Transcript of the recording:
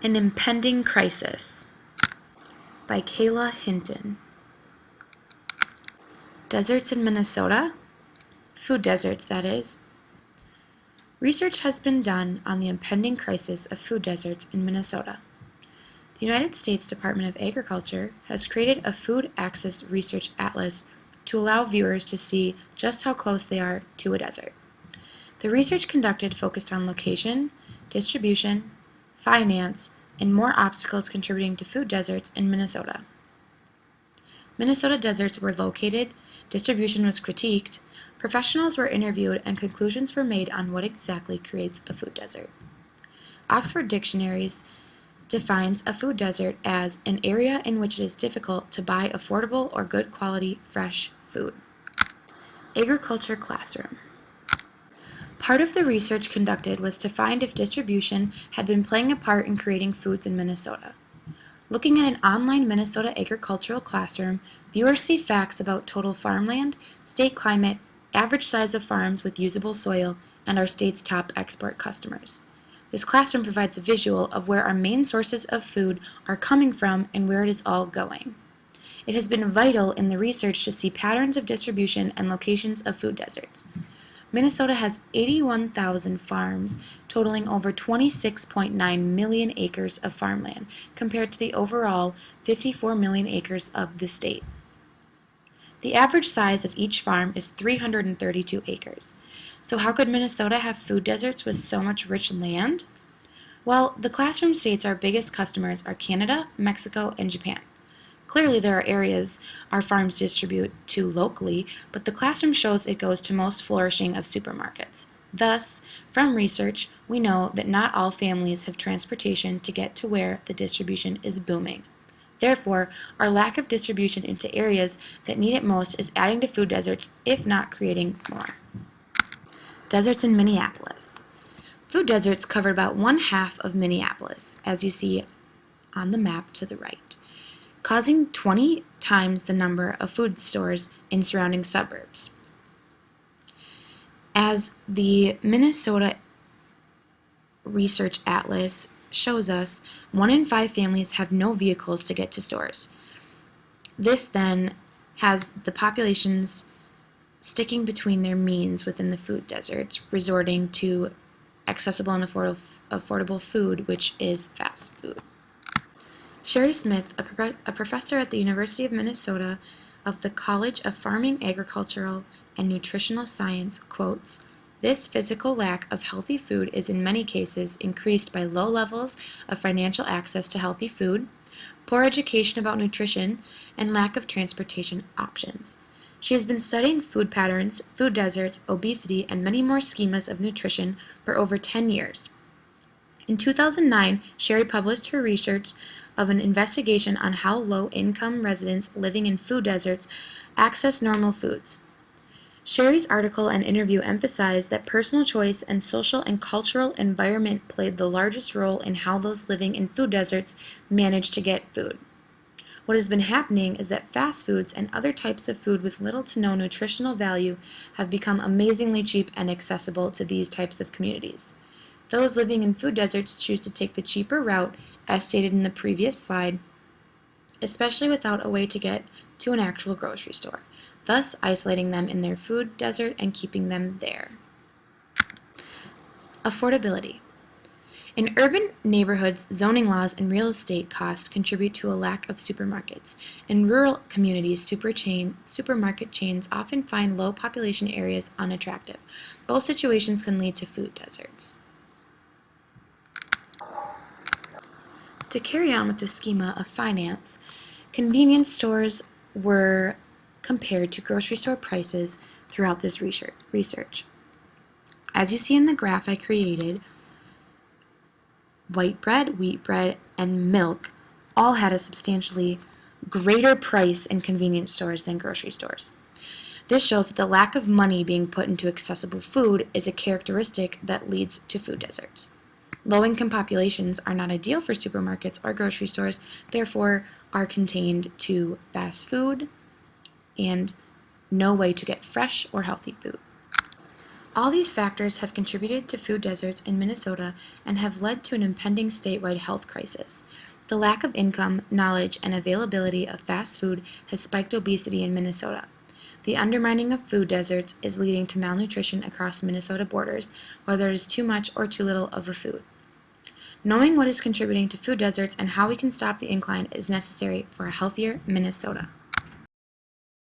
An Impending Crisis by Kayla Hinton. Deserts in Minnesota? Food deserts, that is. Research has been done on the impending crisis of food deserts in Minnesota. The United States Department of Agriculture has created a food access research atlas to allow viewers to see just how close they are to a desert. The research conducted focused on location, distribution, finance, and more obstacles contributing to food deserts in Minnesota. Minnesota deserts were located, distribution was critiqued, professionals were interviewed, and conclusions were made on what exactly creates a food desert. Oxford Dictionaries defines a food desert as an area in which it is difficult to buy affordable or good quality fresh food. Agriculture classroom. Part of the research conducted was to find if distribution had been playing a part in creating foods in Minnesota. Looking at an online Minnesota agricultural classroom, viewers see facts about total farmland, state climate, average size of farms with usable soil, and our state's top export customers. This classroom provides a visual of where our main sources of food are coming from and where it is all going. It has been vital in the research to see patterns of distribution and locations of food deserts. Minnesota has 81,000 farms, totaling over 26.9 million acres of farmland, compared to the overall 54 million acres of the state. The average size of each farm is 332 acres. So how could Minnesota have food deserts with so much rich land? Well, the classroom states our biggest customers are Canada, Mexico, and Japan. Clearly there are areas our farms distribute to locally, but the classroom shows it goes to most flourishing of supermarkets. Thus, from research, we know that not all families have transportation to get to where the distribution is booming. Therefore, our lack of distribution into areas that need it most is adding to food deserts, if not creating more. Deserts in Minneapolis. Food deserts cover about 1/2 of Minneapolis, as you see on the map to the right, causing 20 times the number of food stores in surrounding suburbs. As the Minnesota Research Atlas shows us, 1 in 5 families have no vehicles to get to stores. This then has the populations sticking between their means within the food deserts, resorting to accessible and affordable food, which is fast food. Sherry Smith, a professor at the University of Minnesota of the College of Farming, Agricultural, and Nutritional Science, quotes, "This physical lack of healthy food is in many cases increased by low levels of financial access to healthy food, poor education about nutrition, and lack of transportation options." She has been studying food patterns, food deserts, obesity, and many more schemas of nutrition for over 10 years. In 2009, Sherry published her research of an investigation on how low-income residents living in food deserts access normal foods. Sherry's article and interview emphasized that personal choice and social and cultural environment played the largest role in how those living in food deserts managed to get food. What has been happening is that fast foods and other types of food with little to no nutritional value have become amazingly cheap and accessible to these types of communities. Those living in food deserts choose to take the cheaper route, as stated in the previous slide, especially without a way to get to an actual grocery store, thus isolating them in their food desert and keeping them there. Affordability. In urban neighborhoods, zoning laws and real estate costs contribute to a lack of supermarkets. In rural communities, supermarket chains often find low population areas unattractive. Both situations can lead to food deserts. To carry on with the schema of finance, convenience stores were compared to grocery store prices throughout this research. As you see in the graph I created, white bread, wheat bread, and milk all had a substantially greater price in convenience stores than grocery stores. This shows that the lack of money being put into accessible food is a characteristic that leads to food deserts. Low-income populations are not ideal for supermarkets or grocery stores, therefore are contained to fast food and no way to get fresh or healthy food. All these factors have contributed to food deserts in Minnesota and have led to an impending statewide health crisis. The lack of income, knowledge, and availability of fast food has spiked obesity in Minnesota. The undermining of food deserts is leading to malnutrition across Minnesota borders, whether it is too much or too little of a food. Knowing what is contributing to food deserts and how we can stop the incline is necessary for a healthier Minnesota.